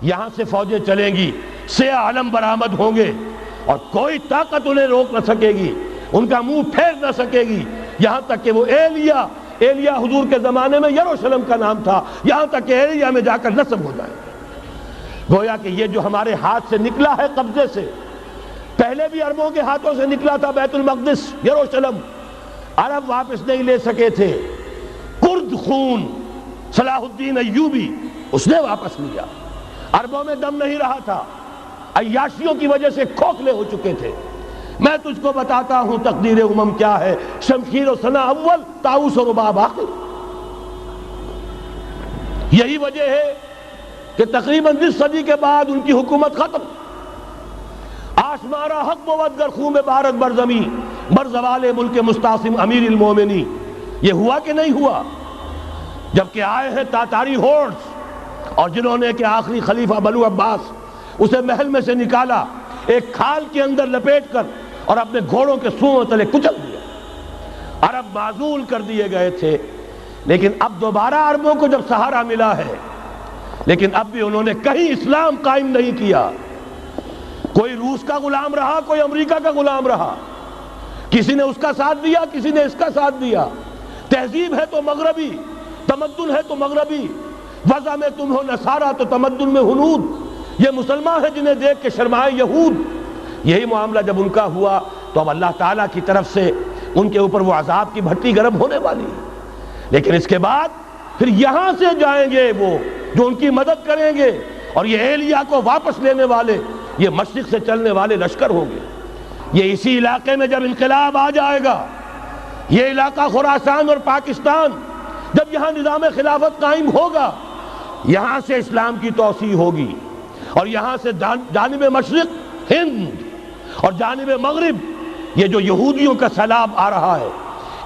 یہاں سے فوجیں چلیں گی، سیاہ علم برآمد ہوں گے اور کوئی طاقت انہیں روک نہ سکے گی، ان کا منہ پھیر نہ سکے گی، یہاں تک کہ وہ ایلیا حضور کے زمانے میں یروشلم کا نام تھا، یہاں تک کہ ایلیا میں جا کر نصب ہو جائے۔ گویا کہ یہ جو ہمارے ہاتھ سے نکلا ہے قبضے سے، پہلے بھی عربوں کے ہاتھوں سے نکلا تھا بیت المقدس، یروشلم، عرب واپس نہیں لے سکے تھے۔ کرد خون صلاح الدین ایوبی اس نے واپس لیا، عربوں میں دم نہیں رہا تھا، عیاشیوں کی وجہ سے کھوکھلے ہو چکے تھے۔ میں تجھ کو بتاتا ہوں تقدیر امم کیا ہے، شمشیر و سنا اول، طاؤس و رباب آخر۔ یہی وجہ ہے کہ تقریباً 20 صدی کے بعد ان کی حکومت ختم۔ آشمارا حق بود گر خون بارد بر زمین، بر زوال ملک مستعصم امیر المومنی۔ یہ ہوا کہ نہیں ہوا؟ جبکہ آئے ہیں تاتاری ہورڈز، اور جنہوں نے کہ آخری خلیفہ بنو عباس اسے محل میں سے نکالا، ایک کھال کے اندر لپیٹ کر اور اپنے گھوڑوں کے سوؤں تلے کچل دیا۔ عرب معزول کر دیے گئے تھے، لیکن اب دوبارہ عربوں کو جب سہارا ملا ہے، لیکن اب بھی انہوں نے کہیں اسلام قائم نہیں کیا۔ کوئی روس کا غلام رہا، کوئی امریکہ کا غلام رہا، کسی نے اس کا ساتھ دیا، کسی نے اس کا ساتھ دیا۔ تہذیب ہے تو مغربی، تمدن ہے تو مغربی، وضع میں تم ہو نصارہ تو تمدن میں ہنود۔ یہ مسلمان ہیں جنہیں دیکھ کے شرمائے یہود۔ یہی معاملہ جب ان کا ہوا تو اب اللہ تعالیٰ کی طرف سے ان کے اوپر وہ عذاب کی بھٹی گرم ہونے والی ہے۔ لیکن اس کے بعد پھر یہاں سے جائیں گے وہ جو ان کی مدد کریں گے، اور یہ ایلیا کو واپس لینے والے یہ مشرق سے چلنے والے لشکر ہوں گے۔ یہ اسی علاقے میں جب انقلاب آ جائے گا، یہ علاقہ خراسان اور پاکستان، جب یہاں نظام خلافت قائم ہوگا، یہاں سے اسلام کی توسیع ہوگی، اور یہاں سے جانب مشرق ہند اور جانب مغرب یہ جو یہودیوں کا سیلاب آ رہا ہے،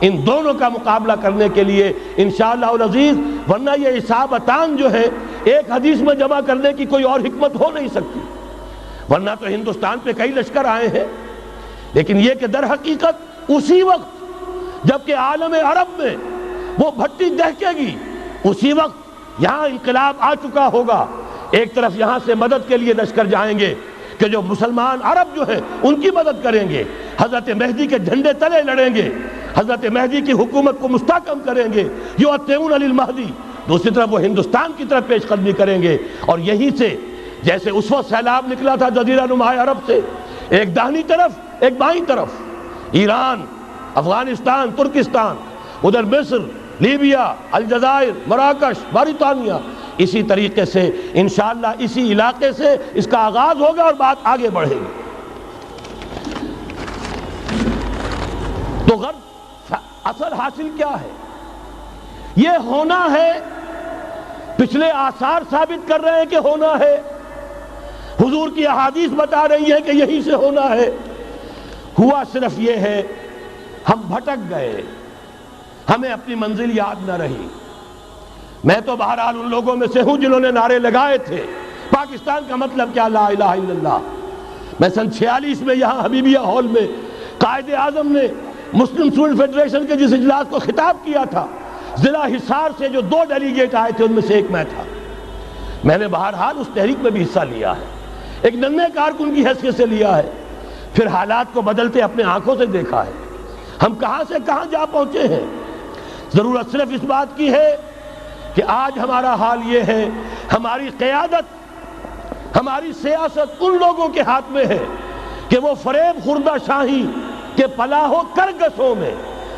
ان دونوں کا مقابلہ کرنے کے لیے انشاءاللہ العزیز، ورنہ یہ اصابتان جو ہے ایک حدیث میں جمع کرنے کی کوئی اور حکمت ہو نہیں سکتی، ورنہ تو ہندوستان پہ کئی لشکر آئے ہیں۔ لیکن یہ کہ در حقیقت اسی وقت جب کہ عالم عرب میں وہ بھٹی دہکے گی، اسی وقت یہاں انقلاب آ چکا ہوگا۔ ایک طرف یہاں سے مدد کے لیے لشکر جائیں گے کہ جو مسلمان عرب جو ہیں ان کی مدد کریں گے، حضرت مہدی کے جھنڈے تلے لڑیں گے، حضرت مہدی کی حکومت کو مستحکم کریں گے، یؤتون علی المہدی۔ دوسری طرف وہ ہندوستان کی طرف پیش قدمی کریں گے، اور یہیں سے جیسے اس وقت سیلاب نکلا تھا جزیرہ نما عرب سے، ایک داہنی طرف ایک بائیں طرف، ایران، افغانستان، ترکستان، ادھر مصر، لیبیا، الجزائر، مراکش، موریطانیہ، اسی طریقے سے انشاءاللہ اسی علاقے سے اس کا آغاز ہوگا اور بات آگے بڑھے گی۔ تو غرض اصل حاصل کیا ہے؟ یہ ہونا ہے، پچھلے آثار ثابت کر رہے ہیں کہ ہونا ہے، حضور کی احادیث بتا رہی ہے کہ یہی سے ہونا ہے۔ ہوا صرف یہ ہے ہم بھٹک گئے، ہمیں اپنی منزل یاد نہ رہی۔ میں تو بہرحال ان لوگوں میں سے ہوں جنہوں نے نعرے لگائے تھے پاکستان کا مطلب کیا، لا الہ الا اللہ۔ میں سن 46 میں یہاں حبیبیہ ہال میں قائد اعظم نے مسلم اسٹوڈنٹ فیڈریشن کے جس اجلاس کو خطاب کیا تھا، ضلع حصار سے جو 2 ڈیلیگیٹ آئے تھے ان میں سے ایک میں تھا۔ میں نے بہرحال اس تحریک میں بھی حصہ لیا ہے، ایک ننھے کارکن کی حیثیت سے لیا ہے، پھر حالات کو بدلتے اپنے آنکھوں سے دیکھا ہے، ہم کہاں سے کہاں جا پہنچے ہیں۔ ضرورت صرف اس بات کی ہے کہ آج ہمارا حال یہ ہے، ہماری قیادت، ہماری سیاست ان لوگوں کے ہاتھ میں ہے کہ وہ فریب خوردہ شاہی کے پلاح و کرگسوں میں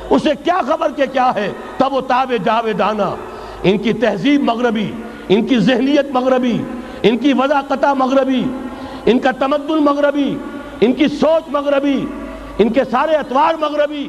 اسے کیا خبر کہ کیا ہے، تب وہ تاب جاویدانہ۔ ان کی تہذیب مغربی، ان کی ذہنیت مغربی، ان کی وضاقتہ مغربی، ان کا تمدن مغربی، ان کی سوچ مغربی، ان کے سارے اطوار مغربی۔